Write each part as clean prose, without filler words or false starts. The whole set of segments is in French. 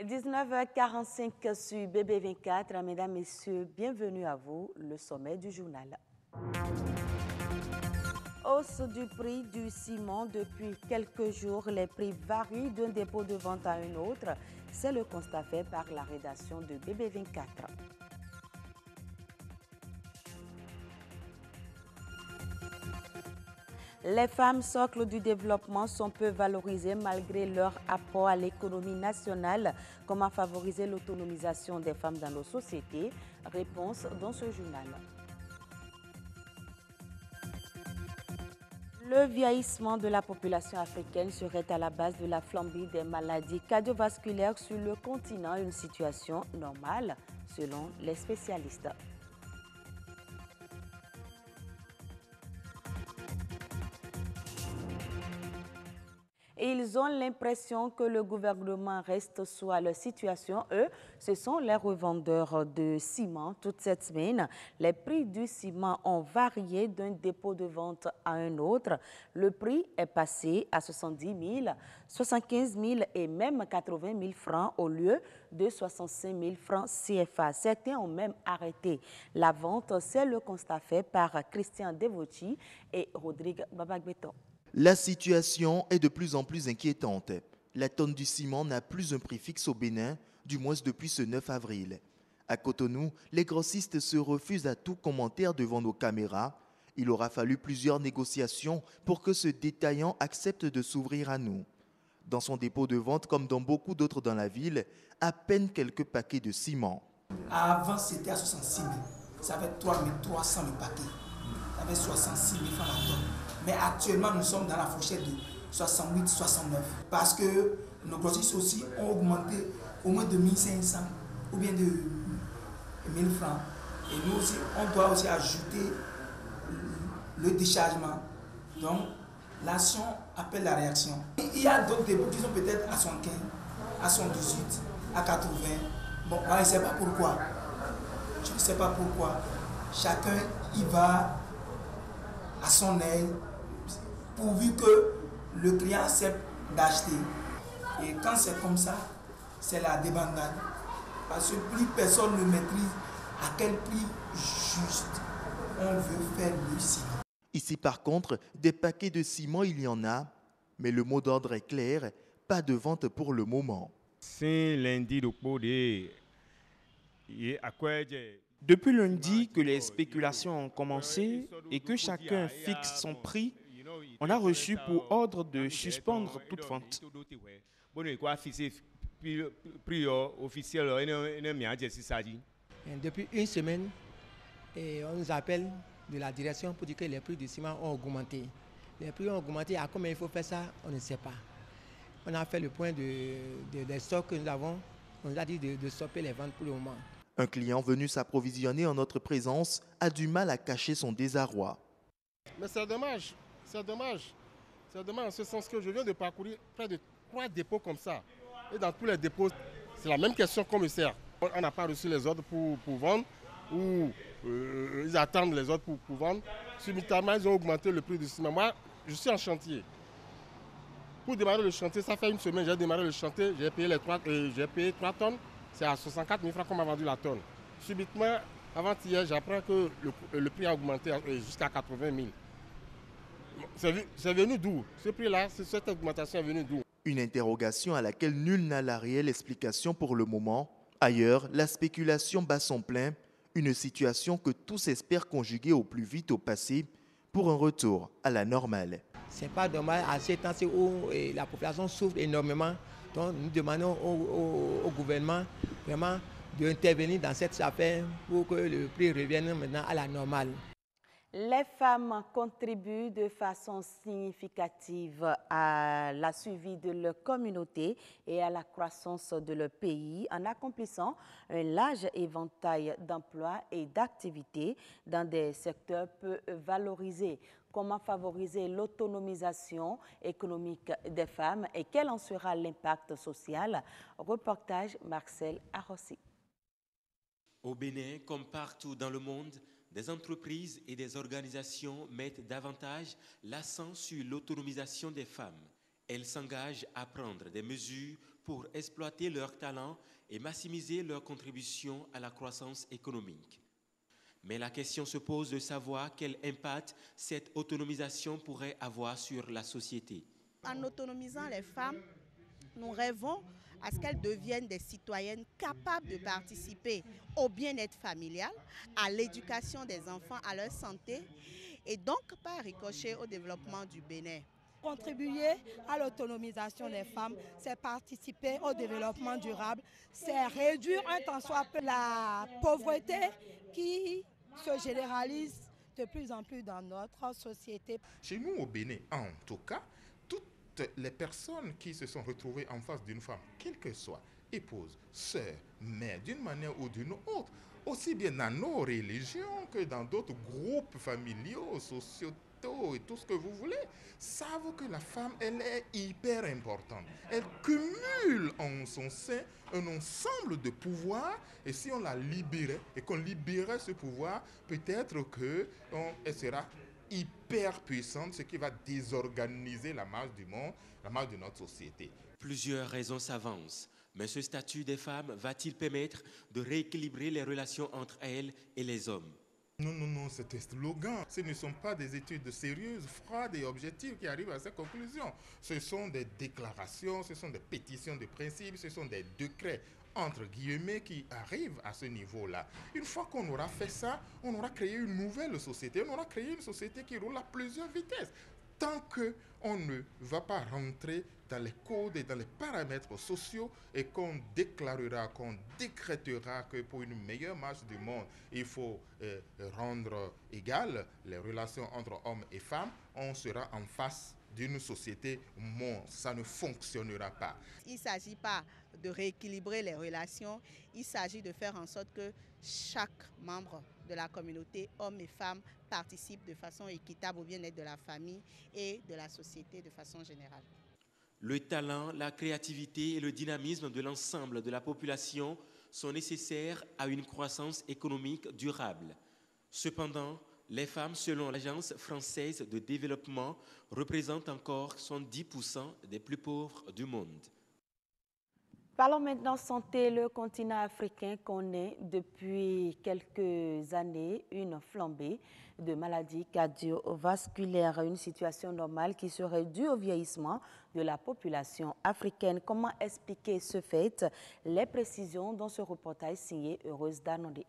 19h45 sur BB24. Mesdames, Messieurs, bienvenue à vous, le sommet du journal. Hausse du prix du ciment depuis quelques jours. Les prix varient d'un dépôt de vente à un autre. C'est le constat fait par la rédaction de BB24. Les femmes, socle du développement, sont peu valorisées malgré leur apport à l'économie nationale. Comment favoriser l'autonomisation des femmes dans nos sociétés? Réponse dans ce journal. Le vieillissement de la population africaine serait à la base de la flambée des maladies cardiovasculaires sur le continent, une situation normale selon les spécialistes. Et ils ont l'impression que le gouvernement reste sous leur situation. Eux, ce sont les revendeurs de ciment. Toute cette semaine, les prix du ciment ont varié d'un dépôt de vente à un autre. Le prix est passé à 70 000, 75 000 et même 80 000 francs au lieu de 65 000 francs CFA. Certains ont même arrêté la vente. C'est le constat fait par Christian Devoti et Rodrigue Babagbeton. La situation est de plus en plus inquiétante. La tonne du ciment n'a plus un prix fixe au Bénin, du moins depuis ce 9 avril. À Cotonou, les grossistes se refusent à tout commentaire devant nos caméras. Il aura fallu plusieurs négociations pour que ce détaillant accepte de s'ouvrir à nous. Dans son dépôt de vente, comme dans beaucoup d'autres dans la ville, à peine quelques paquets de ciment. Avant, c'était à 66 000. Ça fait 3 300 le paquet. Ça fait 66 000 francs la tonne. Mais actuellement, nous sommes dans la fourchette de 68-69. Parce que nos grossistes aussi ont augmenté au moins de 1500 ou bien de 1000 francs. Et nous aussi, on doit aussi ajouter le déchargement. Donc, l'action appelle la réaction. Il y a d'autres dépôts qui sont peut-être à 75, à 118, à 80. Bon, je ne sais pas pourquoi. Je ne sais pas pourquoi. Chacun y va à son aise, pourvu que le client accepte d'acheter. Et quand c'est comme ça, c'est la débandade. Parce que plus personne ne maîtrise à quel prix juste on veut faire le ciment. Ici, par contre, des paquets de ciment, il y en a, mais le mot d'ordre est clair, pas de vente pour le moment. Depuis lundi que les spéculations ont commencé et que chacun fixe son prix, on a reçu pour ordre de suspendre toute vente. Depuis une semaine, on nous appelle de la direction pour dire que les prix du ciment ont augmenté. Les prix ont augmenté. À combien il faut faire ça, on ne sait pas. On a fait le point des stocks que nous avons. On nous a dit de stopper les ventes pour le moment. Un client venu s'approvisionner en notre présence a du mal à cacher son désarroi. Mais c'est dommage, c'est dommage. C'est dommage en ce sens que je viens de parcourir près de 3 dépôts comme ça. Et dans tous les dépôts, c'est la même question, commissaire. On n'a pas reçu les ordres pour vendre ou ils attendent les ordres pour vendre. Subitement, ils ont augmenté le prix du ciment. Moi, je suis en chantier. Pour démarrer le chantier, ça fait une semaine, j'ai démarré le chantier, j'ai payé 3 tonnes. C'est à 64 000 francs qu'on m'a vendu la tonne. Subitement, avant-hier, j'apprends que le prix a augmenté jusqu'à 80 000. C'est venu d'où? Ce prix-là, cette augmentation est venue d'où? Une interrogation à laquelle nul n'a la réelle explication pour le moment. Ailleurs, la spéculation bat son plein, une situation que tous espèrent conjuguer au plus vite au passé pour un retour à la normale. Ce n'est pas normal à ces temps où la population souffre énormément. Donc nous demandons au gouvernement vraiment d'intervenir dans cette affaire pour que le prix revienne maintenant à la normale. Les femmes contribuent de façon significative à la suivi de leur communauté et à la croissance de leur pays en accomplissant un large éventail d'emplois et d'activités dans des secteurs peu valorisés. Comment favoriser l'autonomisation économique des femmes et quel en sera l'impact social? Reportage Marcel Arrossi. Au Bénin, comme partout dans le monde, des entreprises et des organisations mettent davantage l'accent sur l'autonomisation des femmes. Elles s'engagent à prendre des mesures pour exploiter leurs talents et maximiser leur contribution à la croissance économique. Mais la question se pose de savoir quel impact cette autonomisation pourrait avoir sur la société. En autonomisant les femmes, nous rêvons à ce qu'elles deviennent des citoyennes capables de participer au bien-être familial, à l'éducation des enfants, à leur santé et donc par ricochet au développement du Bénin. Contribuer à l'autonomisation des femmes, c'est participer au développement durable, c'est réduire un tant soit peu la pauvreté qui se généralise de plus en plus dans notre société. Chez nous au Bénin, en tout cas, les personnes qui se sont retrouvées en face d'une femme, quelle que soit, épouse, sœur, mère, d'une manière ou d'une autre, aussi bien dans nos religions que dans d'autres groupes familiaux, sociétaux et tout ce que vous voulez, savent que la femme, elle est hyper importante. Elle cumule en son sein un ensemble de pouvoirs et si on la libérait et qu'on libérait ce pouvoir, peut-être qu'elle sera hyper puissante, ce qui va désorganiser la marche du monde, la marche de notre société. Plusieurs raisons s'avancent, mais ce statut des femmes va-t-il permettre de rééquilibrer les relations entre elles et les hommes? Non, c'est un slogan. Ce ne sont pas des études sérieuses, froides et objectives qui arrivent à ces conclusions. Ce sont des déclarations, ce sont des pétitions de principe, ce sont des décrets entre guillemets qui arrivent à ce niveau-là. Une fois qu'on aura fait ça, on aura créé une nouvelle société. On aura créé une société qui roule à plusieurs vitesses. Tant qu'on ne va pas rentrer dans les codes et dans les paramètres sociaux et qu'on déclarera, qu'on décrétera que pour une meilleure marche du monde, il faut rendre égales les relations entre hommes et femmes, on sera en face d'une société monde. Ça ne fonctionnera pas. Il ne s'agit pas de rééquilibrer les relations, il s'agit de faire en sorte que chaque membre de la communauté, hommes et femmes, participe de façon équitable au bien-être de la famille et de la société de façon générale. Le talent, la créativité et le dynamisme de l'ensemble de la population sont nécessaires à une croissance économique durable. Cependant, les femmes, selon l'Agence française de développement, représentent encore 70% des plus pauvres du monde. Parlons maintenant santé. Le continent africain connaît depuis quelques années une flambée de maladies cardiovasculaires, une situation normale qui serait due au vieillissement de la population africaine. Comment expliquer ce fait? Les précisions dans ce reportage signé Heureuse Danondé.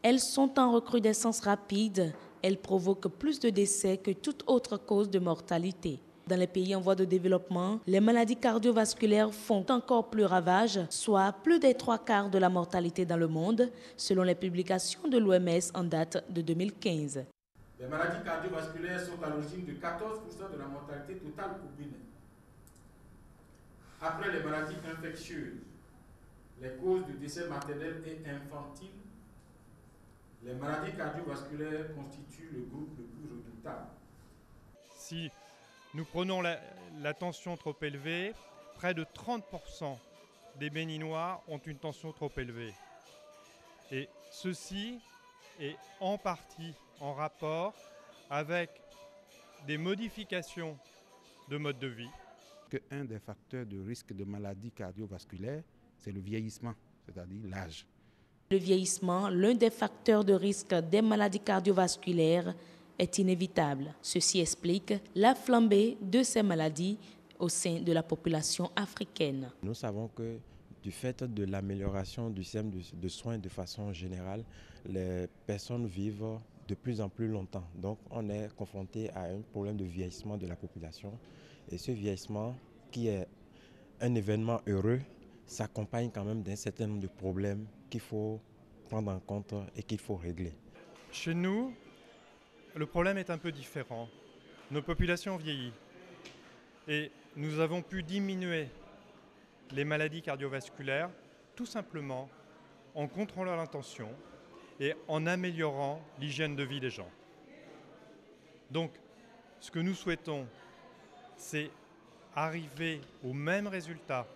Elles sont en recrudescence rapide. Elles provoquent plus de décès que toute autre cause de mortalité. Dans les pays en voie de développement, les maladies cardiovasculaires font encore plus ravage, soit plus des 3/4 de la mortalité dans le monde, selon les publications de l'OMS en date de 2015. Les maladies cardiovasculaires sont à l'origine de 14% de la mortalité totale au Bénin. Après les maladies infectieuses, les causes de décès maternels et infantiles, les maladies cardiovasculaires constituent le groupe le plus redoutable. Si nous prenons la tension trop élevée, près de 30% des Béninois ont une tension trop élevée. Et ceci est en partie en rapport avec des modifications de mode de vie. Un des facteurs de risque de maladies cardiovasculaires, c'est le vieillissement, c'est-à-dire l'âge. Le vieillissement, l'un des facteurs de risque des maladies cardiovasculaires, est inévitable. Ceci explique la flambée de ces maladies au sein de la population africaine. Nous savons que du fait de l'amélioration du système de soins de façon générale, les personnes vivent de plus en plus longtemps. Donc on est confronté à un problème de vieillissement de la population. Et ce vieillissement, qui est un événement heureux, s'accompagne quand même d'un certain nombre de problèmes qu'il faut prendre en compte et qu'il faut régler. Chez nous, le problème est un peu différent. Nos populations vieillissent et nous avons pu diminuer les maladies cardiovasculaires tout simplement en contrôlant la tension et en améliorant l'hygiène de vie des gens. Donc, ce que nous souhaitons, c'est arriver au même résultat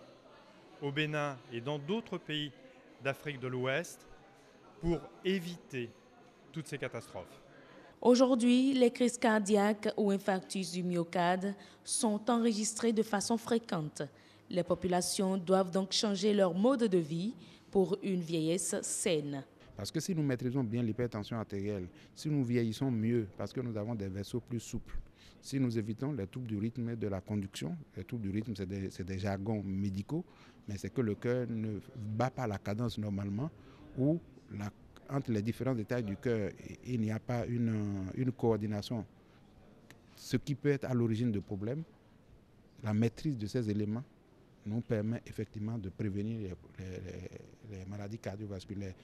au Bénin et dans d'autres pays d'Afrique de l'Ouest pour éviter toutes ces catastrophes. Aujourd'hui, les crises cardiaques ou infarctus du myocarde sont enregistrées de façon fréquente. Les populations doivent donc changer leur mode de vie pour une vieillesse saine. Parce que si nous maîtrisons bien l'hypertension artérielle, si nous vieillissons mieux, parce que nous avons des vaisseaux plus souples, si nous évitons les troubles du rythme de la conduction, les troubles du rythme, c'est des jargons médicaux, mais c'est que le cœur ne bat pas la cadence normalement, ou entre les différents détails du cœur, il n'y a pas une coordination. Ce qui peut être à l'origine de problèmes, la maîtrise de ces éléments nous permet effectivement de prévenir les maladies cardiovasculaires.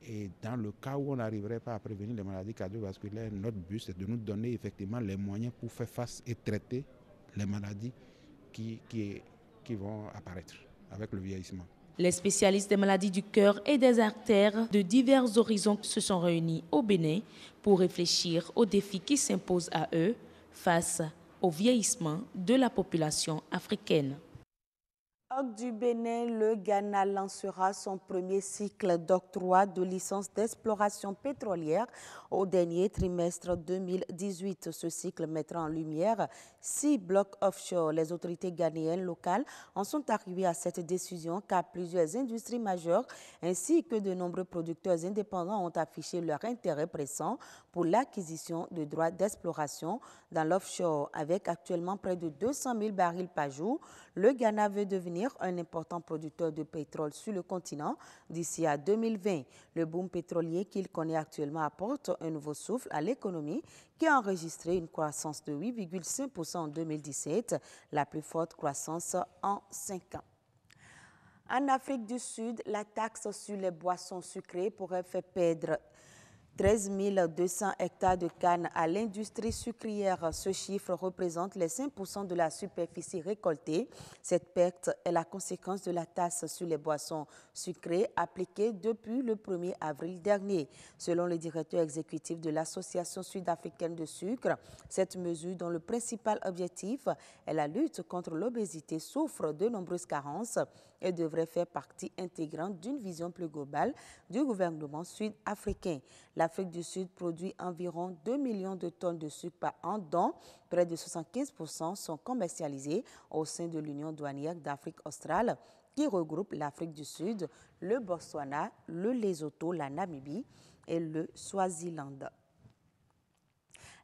Et dans le cas où on n'arriverait pas à prévenir les maladies cardiovasculaires, notre but, c'est de nous donner effectivement les moyens pour faire face et traiter les maladies qui vont apparaître avec le vieillissement. Les spécialistes des maladies du cœur et des artères de divers horizons se sont réunis au Bénin pour réfléchir aux défis qui s'imposent à eux face au vieillissement de la population africaine. Du Bénin, le Ghana lancera son premier cycle d'octroi de licence d'exploration pétrolière au dernier trimestre 2018. Ce cycle mettra en lumière 6 blocs offshore. Les autorités ghanéennes locales en sont arrivées à cette décision car plusieurs industries majeures ainsi que de nombreux producteurs indépendants ont affiché leur intérêt pressant pour l'acquisition de droits d'exploration dans l'offshore. Avec actuellement près de 200 000 barils par jour, le Ghana veut devenir un important producteur de pétrole sur le continent d'ici à 2020. Le boom pétrolier qu'il connaît actuellement apporte un nouveau souffle à l'économie qui a enregistré une croissance de 8,5% en 2017, la plus forte croissance en 5 ans. En Afrique du Sud, la taxe sur les boissons sucrées pourrait faire perdre 13 200 hectares de canne à l'industrie sucrière. Ce chiffre représente les 5% de la superficie récoltée. Cette perte est la conséquence de la taxe sur les boissons sucrées appliquée depuis le 1er avril dernier. Selon le directeur exécutif de l'Association sud-africaine de sucre, cette mesure, dont le principal objectif est la lutte contre l'obésité, souffre de nombreuses carences et devrait faire partie intégrante d'une vision plus globale du gouvernement sud-africain. L'Afrique du Sud produit environ 2 millions de tonnes de sucre par an, dont près de 75% sont commercialisés au sein de l'Union douanière d'Afrique australe, qui regroupe l'Afrique du Sud, le Botswana, le Lesotho, la Namibie et le Swaziland.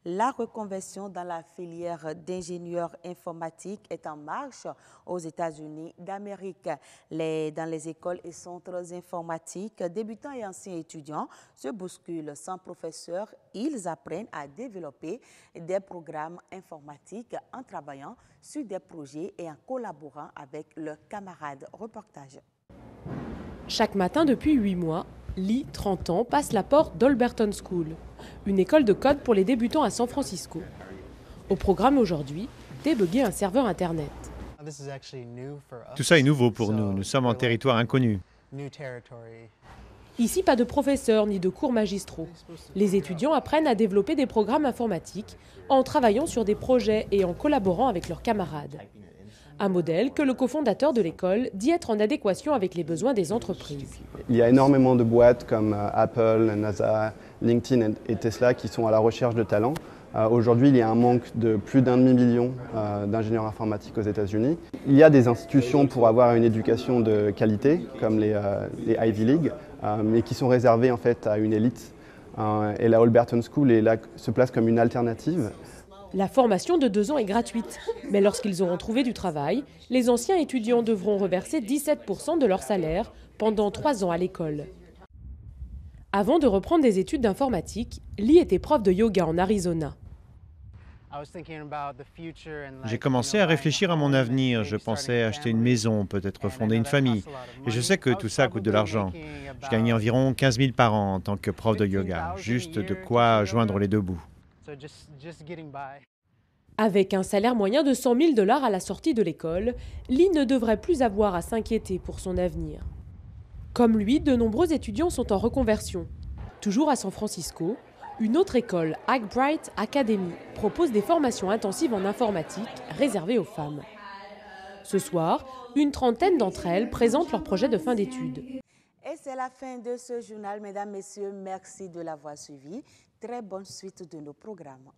La reconversion dans la filière d'ingénieurs informatiques est en marche aux États-Unis d'Amérique. Dans les écoles et centres informatiques, débutants et anciens étudiants se bousculent. Sans professeurs, ils apprennent à développer des programmes informatiques en travaillant sur des projets et en collaborant avec leurs camarades. Reportage. Chaque matin depuis 8 mois, Lee, 30 ans, passe la porte d'Alberton School, une école de code pour les débutants à San Francisco. Au programme aujourd'hui, débugger un serveur Internet. Tout ça est nouveau pour nous, nous sommes en territoire inconnu. Ici, pas de professeurs ni de cours magistraux. Les étudiants apprennent à développer des programmes informatiques en travaillant sur des projets et en collaborant avec leurs camarades. Un modèle que le cofondateur de l'école dit être en adéquation avec les besoins des entreprises. Il y a énormément de boîtes comme Apple, NASA, LinkedIn et Tesla qui sont à la recherche de talents. Aujourd'hui, il y a un manque de plus d'1,5 million d'ingénieurs informatiques aux États-Unis. Il y a des institutions pour avoir une éducation de qualité, comme les Ivy League, mais qui sont réservées en fait à une élite. Et la Alberton School se place comme une alternative. La formation de 2 ans est gratuite, mais lorsqu'ils auront trouvé du travail, les anciens étudiants devront reverser 17% de leur salaire pendant 3 ans à l'école. Avant de reprendre des études d'informatique, Lee était prof de yoga en Arizona. J'ai commencé à réfléchir à mon avenir. Je pensais acheter une maison, peut-être fonder une famille. Et je sais que tout ça coûte de l'argent. Je gagnais environ 15 000 par an en tant que prof de yoga. Juste de quoi joindre les deux bouts. Avec un salaire moyen de 100 000 $ à la sortie de l'école, Lee ne devrait plus avoir à s'inquiéter pour son avenir. Comme lui, de nombreux étudiants sont en reconversion. Toujours à San Francisco, une autre école, Hackbright Academy, propose des formations intensives en informatique réservées aux femmes. Ce soir, une trentaine d'entre elles présentent leur projet de fin d'études. Et c'est la fin de ce journal, mesdames, messieurs. Merci de l'avoir suivi. Très bonne suite de nos programmes.